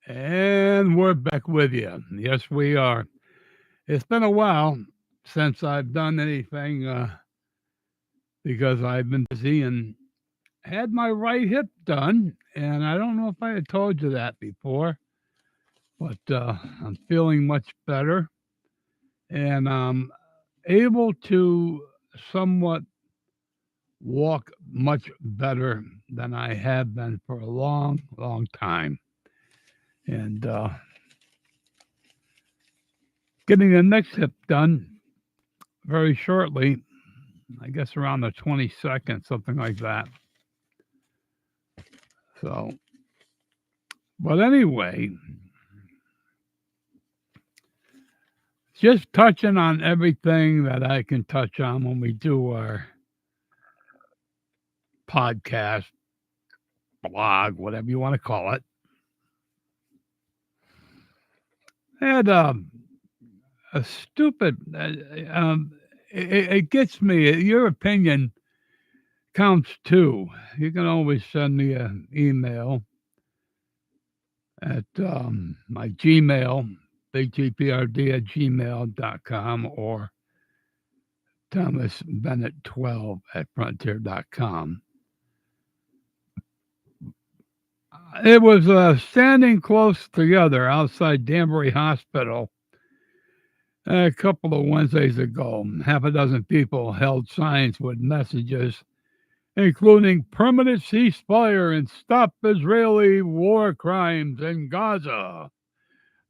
And we're back with you. Yes, we are. It's been a while since I've done anything because I've been busy and had my right hip done. And I don't know if I had told you that before, but I'm feeling much better and I'm able to somewhat walk much better than I have been for a long, long time. And getting the next hip done very shortly. I guess around the 22nd, something like that. So, but anyway, just touching on everything that I can touch on when we do our podcast, blog, whatever you want to call it. I had a stupid, it gets me, your opinion counts too. You can always send me an email at my Gmail, biggprd at gmail.com, or Thomas Bennett 12 at frontier.com. It was standing close together outside Danbury Hospital a couple of Wednesdays ago. Half a dozen people held signs with messages including permanent ceasefire and stop Israeli war crimes in Gaza.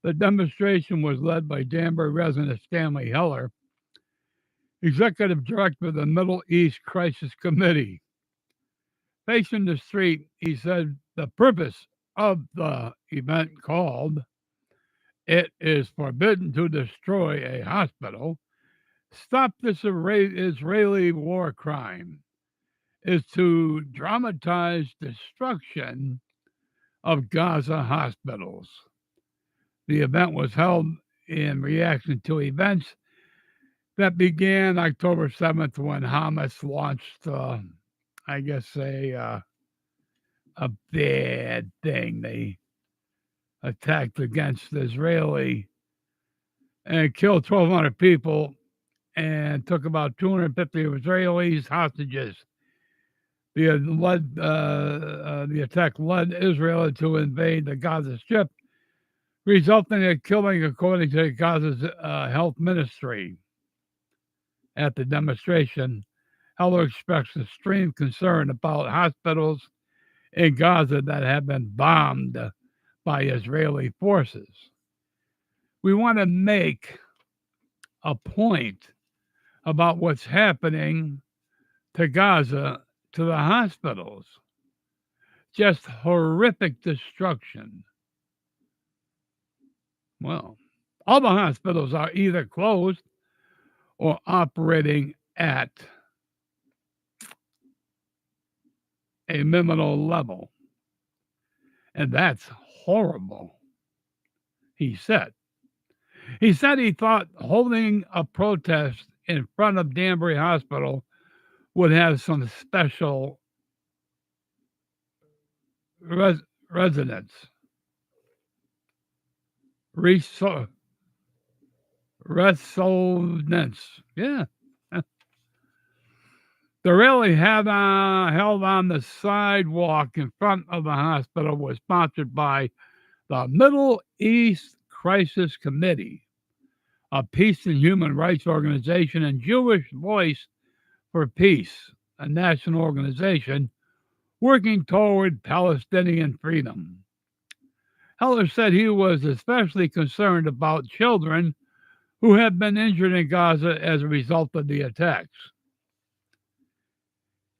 The demonstration was led by Danbury resident Stanley Heller, executive director of the Middle East Crisis Committee. Facing the street, he said the purpose of the event called "It is Forbidden to Destroy a Hospital. Stop this Israeli war crime" is to dramatize destruction of Gaza hospitals. The event was held in reaction to events that began October 7th when Hamas launched, I guess, a bad thing. They attacked against Israeli and killed 1,200 people and took about 250 Israelis hostages. The attack led Israel to invade the Gaza Strip, resulting in killing, according to Gaza's health ministry. At the demonstration, Heller expressed extreme concern about hospitals in Gaza that have been bombed by Israeli forces. We want to make a point about what's happening to Gaza, to the hospitals. Just horrific destruction. Well, all the hospitals are either closed or operating at a minimal level. And that's horrible, he said. He said he thought holding a protest in front of Danbury Hospital would have some special resonance. Resonance. Yeah. The rally held on the sidewalk in front of the hospital was sponsored by the Middle East Crisis Committee, a peace and human rights organization, and Jewish Voice for Peace, a national organization working toward Palestinian freedom. Heller said he was especially concerned about children who have been injured in Gaza as a result of the attacks.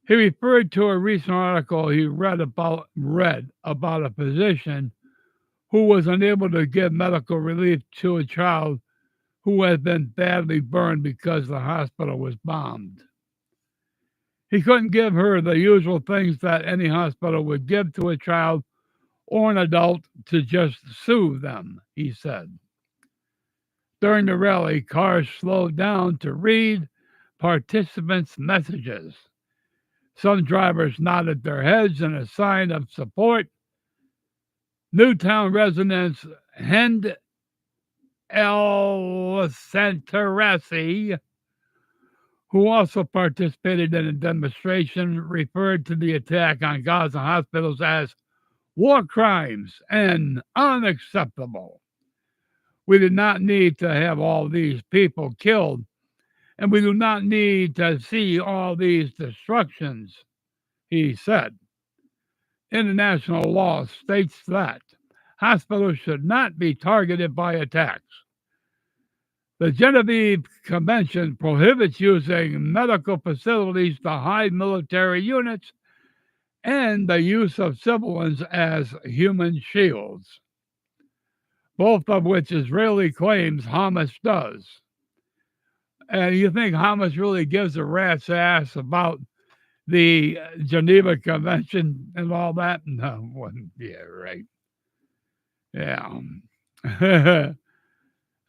He referred to a recent article he read about a physician who was unable to give medical relief to a child who had been badly burned because the hospital was bombed. He couldn't give her the usual things that any hospital would give to a child or an adult to just soothe them, he said. During the rally, cars slowed down to read participants' messages. Some drivers nodded their heads in a sign of support. Newtown residents Hend El Santaresi, who also participated in a demonstration, referred to the attack on Gaza hospitals as war crimes and unacceptable. We do not need to have all these people killed, and we do not need to see all these destructions, he said. International law states that hospitals should not be targeted by attacks. The Genevieve Convention prohibits using medical facilities to hide military units and the use of civilians as human shields, both of which Israeli claims Hamas does. And you think Hamas really gives a rat's ass about the Geneva Convention and all that? No, yeah, right. Yeah.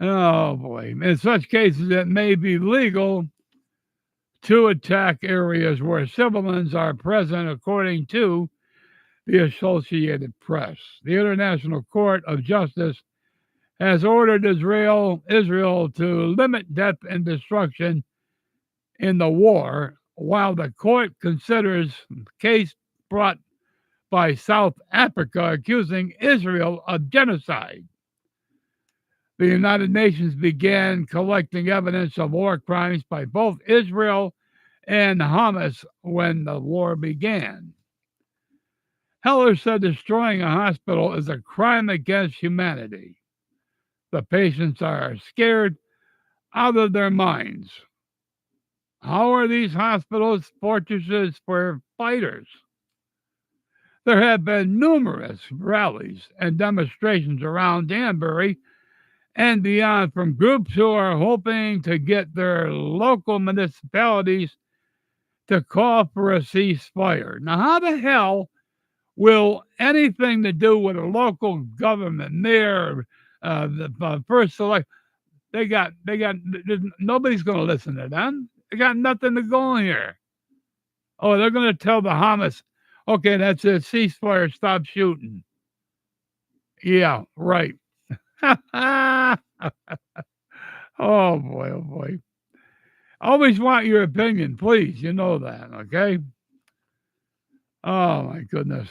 Oh boy. In such cases, it may be legal to attack areas where civilians are present, according to the Associated Press. The International Court of Justice has ordered Israel to limit death and destruction in the war, while the court considers the case brought by South Africa accusing Israel of genocide. The United Nations began collecting evidence of war crimes by both Israel and Hamas when the war began. Heller said destroying a hospital is a crime against humanity. The patients are scared out of their minds. How are these hospitals fortresses for fighters? There have been numerous rallies and demonstrations around Danbury and beyond from groups who are hoping to get their local municipalities to call for a ceasefire. Now, how the hell will anything to do with a local government, mayor, the first select, nobody's going to listen to them. They got nothing to go on here. Oh, they're going to tell the Hamas, okay, that's it, ceasefire, stop shooting. Yeah, right. Oh boy, oh boy. Always want your opinion, please. You know that, okay? Oh my goodness.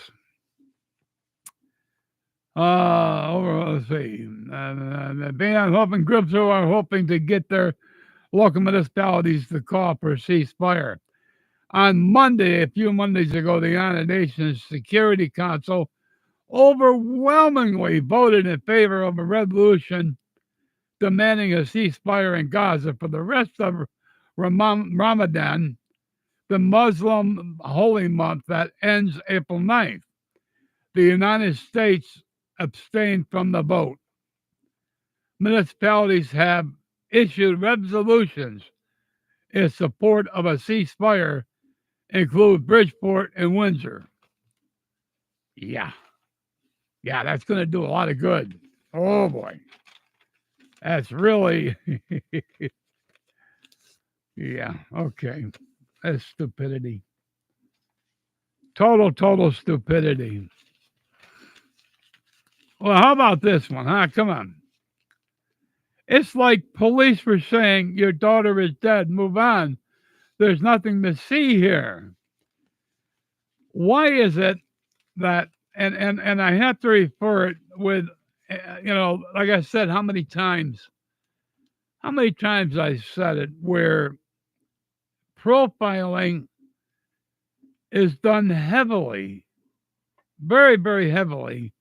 Let's see. The band hoping groups who are hoping to get their local municipalities to call for a ceasefire. On Monday, a few Mondays ago, the United Nations Security Council overwhelmingly voted in favor of a resolution demanding a ceasefire in Gaza for the rest of Ramadan, the Muslim holy month that ends April 9th. The United States abstained from the vote. Municipalities have issued resolutions in support of a ceasefire, include Bridgeport and Windsor. Yeah. Yeah, that's going to do a lot of good. Oh, boy. That's really, yeah, okay. That's stupidity. Total stupidity. Well, how about this one, huh? Come on. It's like police were saying, your daughter is dead, move on. There's nothing to see here. Why is it that, and I have to refer it with, like I said, how many times I said it, where profiling is done heavily, very, very heavily,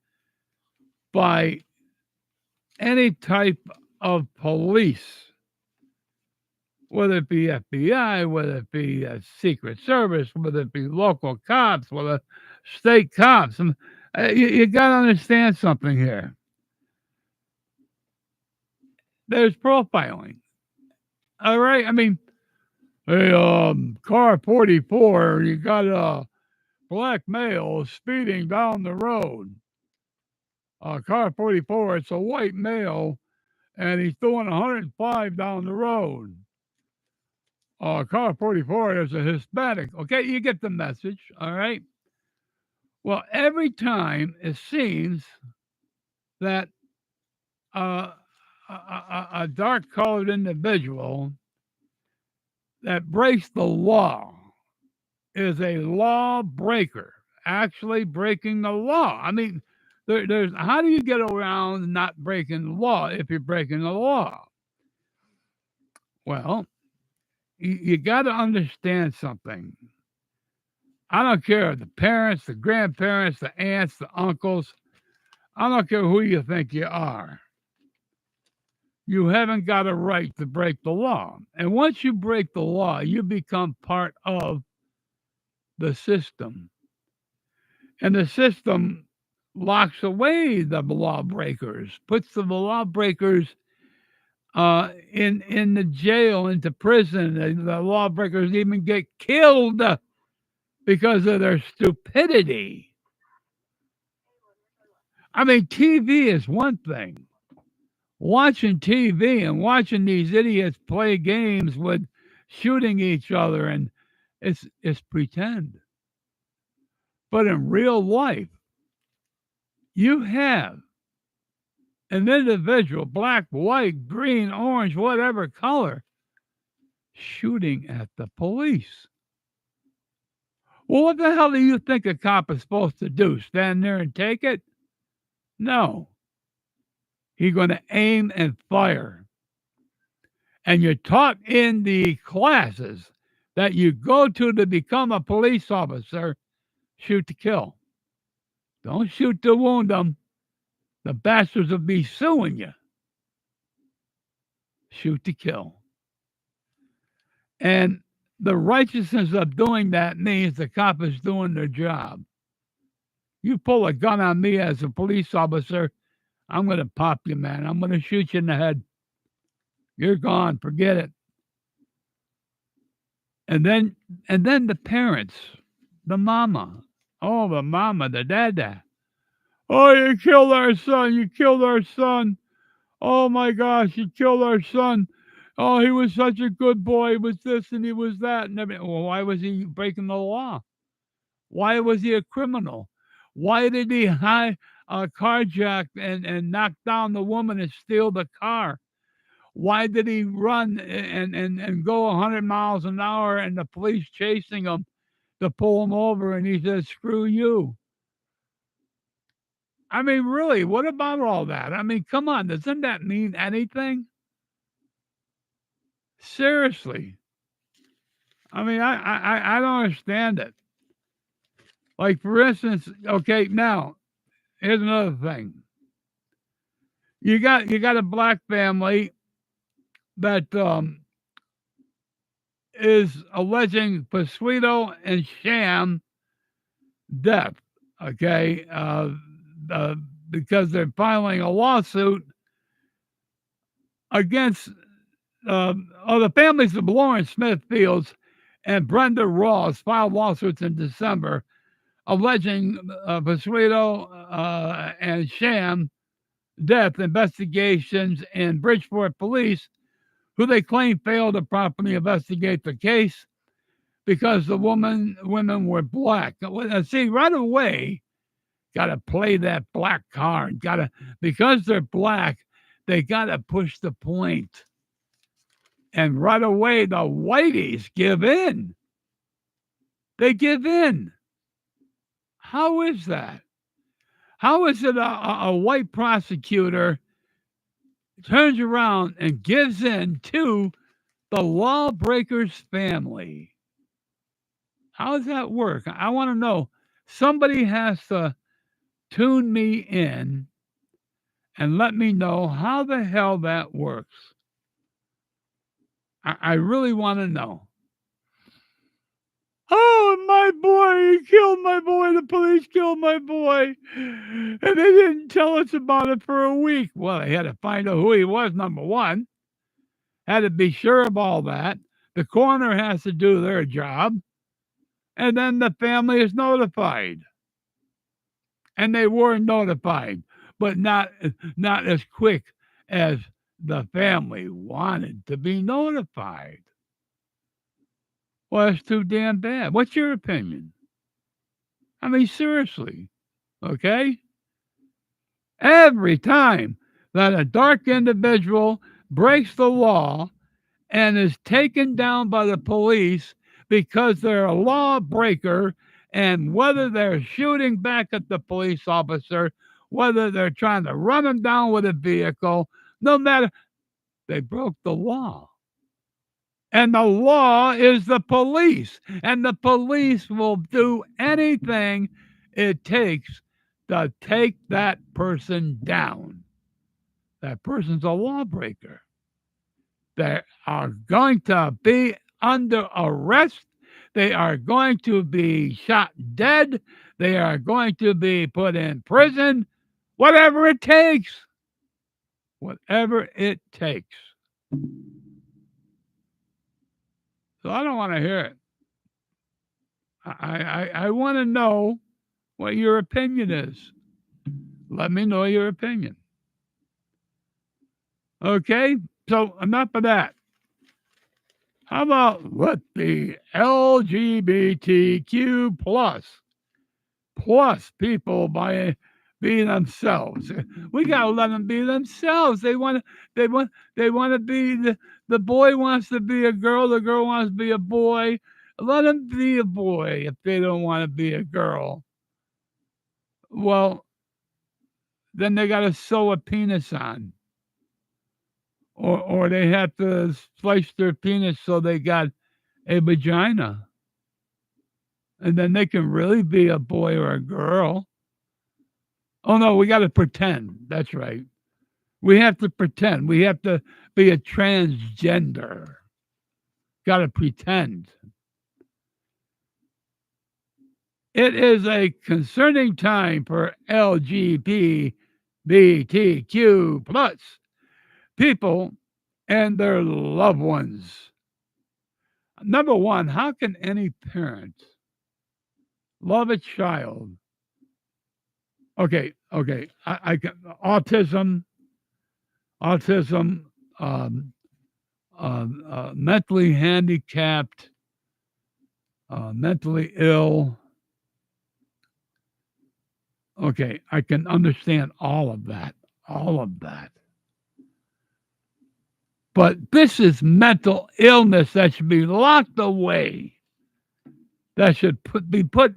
by any type of police, whether it be FBI, whether it be a Secret Service, whether it be local cops, whether state cops. You got to understand something here. There's profiling. All right? I mean, hey, car 44, you got a black male speeding down the road. Car 44, it's a white male, and he's doing 105 down the road. Car 44 is a Hispanic. Okay, you get the message, all right? Well, every time it seems that uh, a dark colored individual that breaks the law is a lawbreaker, actually breaking the law. I mean, there's how do you get around not breaking the law if you're breaking the law? Well, you got to understand something. I don't care the parents, the grandparents, the aunts, the uncles. I don't care who you think you are. You haven't got a right to break the law. And once you break the law, you become part of the system. And the system locks away the lawbreakers, puts the lawbreakers in the jail, into prison. The lawbreakers even get killed because of their stupidity. I mean, TV is one thing. Watching TV and watching these idiots play games with shooting each other, and it's pretend. But in real life, you have an individual, black, white, green, orange, whatever color, shooting at the police. Well, what the hell do you think a cop is supposed to do? Stand there and take it? No. He's going to aim and fire. And you're taught in the classes that you go to become a police officer, shoot to kill. Don't shoot to wound them. The bastards will be suing you. Shoot to kill. And the righteousness of doing that means the cop is doing their job. You pull a gun on me as a police officer, I'm going to pop you, man. I'm going to shoot you in the head. You're gone. Forget it. And then the parents, the mama. Oh, the mama, the dada. Oh, you killed our son. You killed our son. Oh my gosh, you killed our son. Oh, he was such a good boy. He was this and he was that and everything. Well, why was he breaking the law? Why was he a criminal? Why did he carjack and knock down the woman and steal the car? Why did he run and go 100 miles an hour and the police chasing him to pull him over and he said, screw you? I mean, really, what about all that? I mean, come on, doesn't that mean anything? Seriously. I mean, I don't understand it. Like, for instance, okay, now, here's another thing. You got a black family that is alleging Pasuito and Sham death, okay, because they're filing a lawsuit against the families of Lawrence Smith Fields and Brenda Ross filed lawsuits in December alleging Pasuito and Sham death investigations in Bridgeport police, who they claim failed to properly investigate the case because the women were black. See, right away, got to play that black card. Got to, because they're black, they got to push the point. And right away, the whiteys give in. They give in. How is that? How is it a white prosecutor turns around and gives in to the lawbreaker's family? How does that work? I want to know. Somebody has to tune me in and let me know how the hell that works. I really want to know. Oh, my boy, he killed my boy. The police killed my boy. And they didn't tell us about it for a week. Well, they had to find out who he was, number one. Had to be sure of all that. The coroner has to do their job. And then the family is notified. And they were notified, but not as quick as the family wanted to be notified. Well, that's too damn bad. What's your opinion? I mean, seriously, okay? Every time that a dark individual breaks the law and is taken down by the police because they're a lawbreaker, and whether they're shooting back at the police officer, whether they're trying to run them down with a vehicle, no matter, they broke the law. And the law is the police, and the police will do anything it takes to take that person down. That person's a lawbreaker. They are going to be under arrest. They are going to be shot dead. They are going to be put in prison. Whatever it takes. Whatever it takes. So I don't want to hear it. I want to know what your opinion is. Let me know your opinion. Okay? So enough of that. How about let the LGBTQ plus people be themselves? We gotta let them be themselves. They want to be the boy wants to be a girl. The girl wants to be a boy. Let them be a boy if they don't want to be a girl. Well, then they got to sew a penis on, or they have to slice their penis so they got a vagina, and then they can really be a boy or a girl. Oh no, we got to pretend. That's right. We have to pretend. We have to be a transgender. Got to pretend. It is a concerning time for LGBTQ plus people and their loved ones. Number one, how can any parent love a child? Okay. I can autism, um, mentally handicapped, mentally ill. Okay, I can understand all of that. All of that. But this is mental illness that should be locked away. That should be put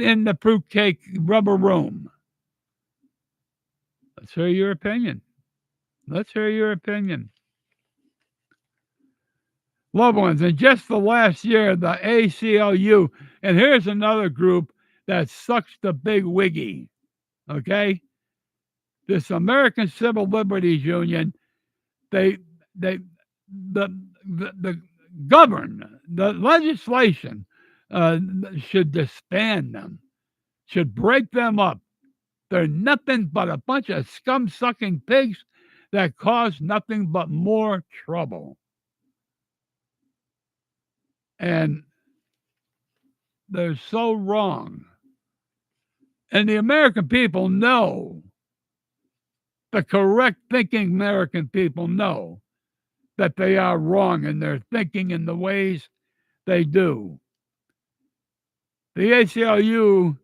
in the fruitcake rubber room. Let's hear your opinion. Let's hear your opinion. Loved ones, in just the last year, the ACLU, and here's another group that sucks the big wiggy, okay? This American Civil Liberties Union, they they the govern the legislation should disband them, should break them up. They're nothing but a bunch of scum sucking pigs that cause nothing but more trouble. And they're so wrong. And the American people know, the correct thinking American people know that they are wrong in their thinking in the ways they do. The ACLU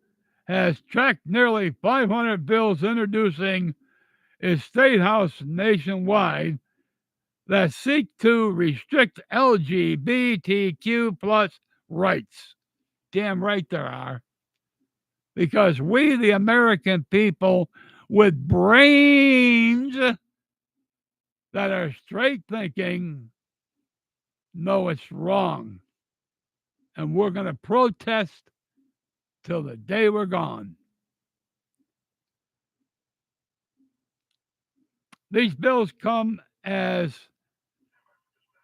has tracked nearly 500 bills introducing its state house nationwide that seek to restrict LGBTQ plus rights. Damn right there are. Because we, the American people with brains that are straight thinking, know it's wrong. And we're going to protest till the day we're gone. These bills come as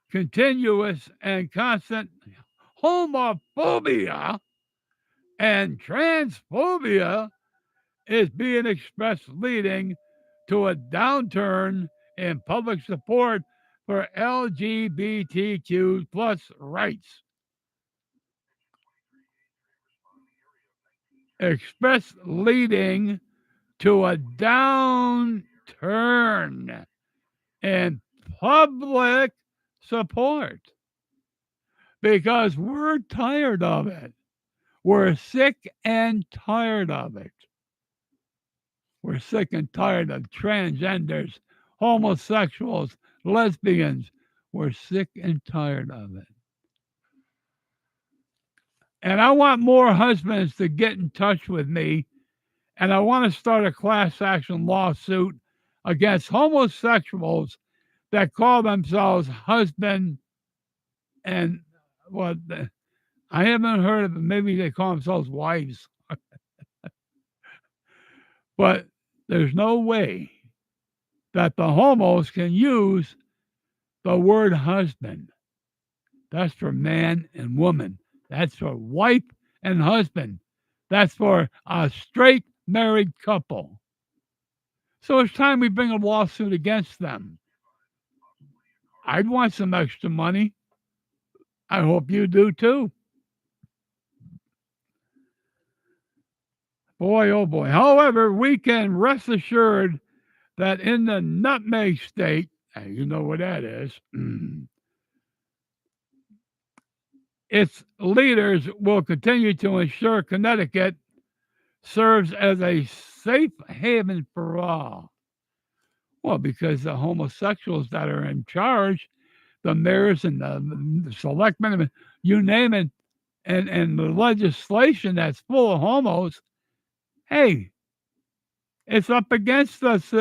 continuous and constant homophobia and transphobia is being expressed, leading to a downturn in public support for LGBTQ plus rights. Expressed leading to a downturn in public support because we're tired of it. We're sick and tired of it. We're sick and tired of transgenders, homosexuals, lesbians. We're sick and tired of it. And I want more husbands to get in touch with me. And I want to start a class action lawsuit against homosexuals that call themselves husband and what I haven't heard of it. Maybe they call themselves wives. But there's no way that the homos can use the word husband. That's for man and woman. That's for wife and husband. That's for a straight married couple. So it's time we bring a lawsuit against them. I'd want some extra money. I hope you do too. Boy, oh boy. However, we can rest assured that in the nutmeg state, you know what that is, its leaders will continue to ensure Connecticut serves as a safe haven for all. Well, because the homosexuals that are in charge, the mayors and the selectmen, you name it, and the legislation that's full of homos, hey, it's up against us,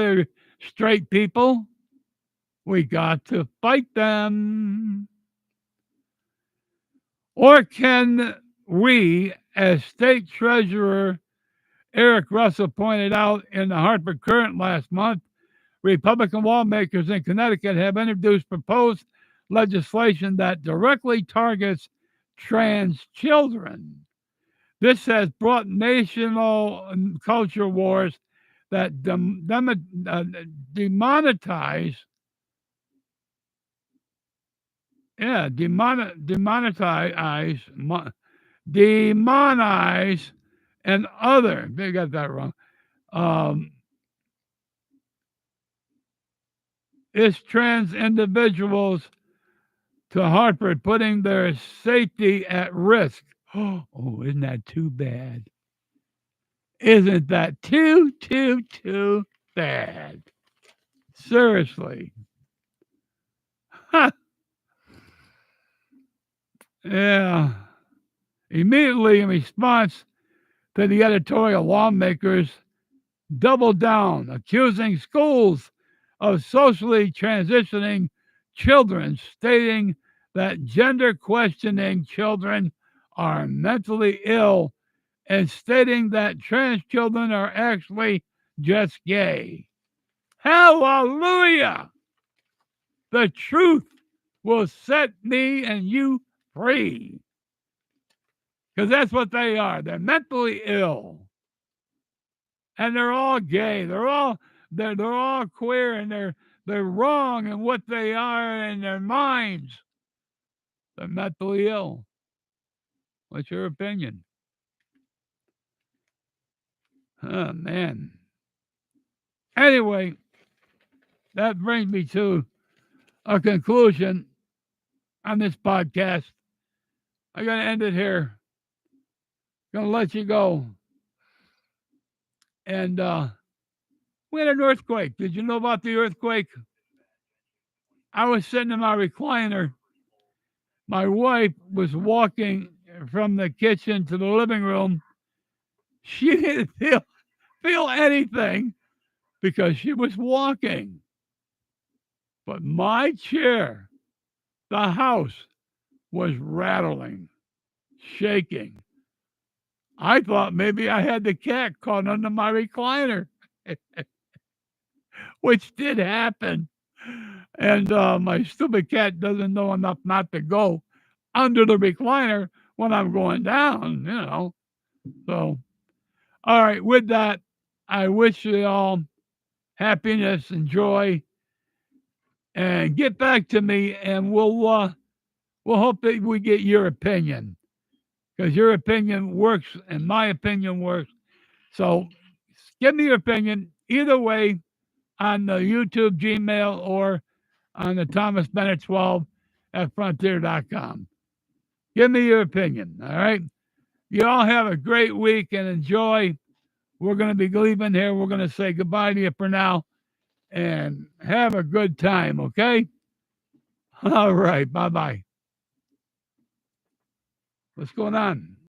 straight people. We got to fight them. Or can we, as State Treasurer Eric Russell pointed out in the Hartford Current last month, Republican lawmakers in Connecticut have introduced proposed legislation that directly targets trans children. This has brought national culture wars that demonetize, demonize, and other. They got that wrong. It's trans individuals to Hartford, putting their safety at risk. Oh, isn't that too bad? Isn't that too bad? Seriously. Yeah. Immediately in response to the editorial, lawmakers doubled down, accusing schools of socially transitioning children, stating that gender questioning children are mentally ill, and stating that trans children are actually just gay. Hallelujah! The truth will set me and you free. Because that's what they are. They're mentally ill. And they're all gay. They're all queer, and they're wrong in what they are in their minds. They're mentally ill. What's your opinion? Oh man. Anyway, that brings me to a conclusion on this podcast. I'm gonna end it here. Gonna let you go. And we had an earthquake. Did you know about the earthquake? I was sitting in my recliner. My wife was walking from the kitchen to the living room. She didn't feel anything because she was walking. But my chair, the house, was rattling, shaking. I thought maybe I had the cat caught under my recliner, which did happen. And my stupid cat doesn't know enough not to go under the recliner when I'm going down, So, all right, with that, I wish you all happiness and joy. And get back to me, and we'll hope that we get your opinion, because your opinion works and my opinion works. So give me your opinion either way on the YouTube, Gmail, or on the Thomas Bennett 12 at frontier.com. Give me your opinion. All right. You all have a great week and enjoy. We're going to be leaving here. We're going to say goodbye to you for now and have a good time, okay? All right. Bye bye. What's going on?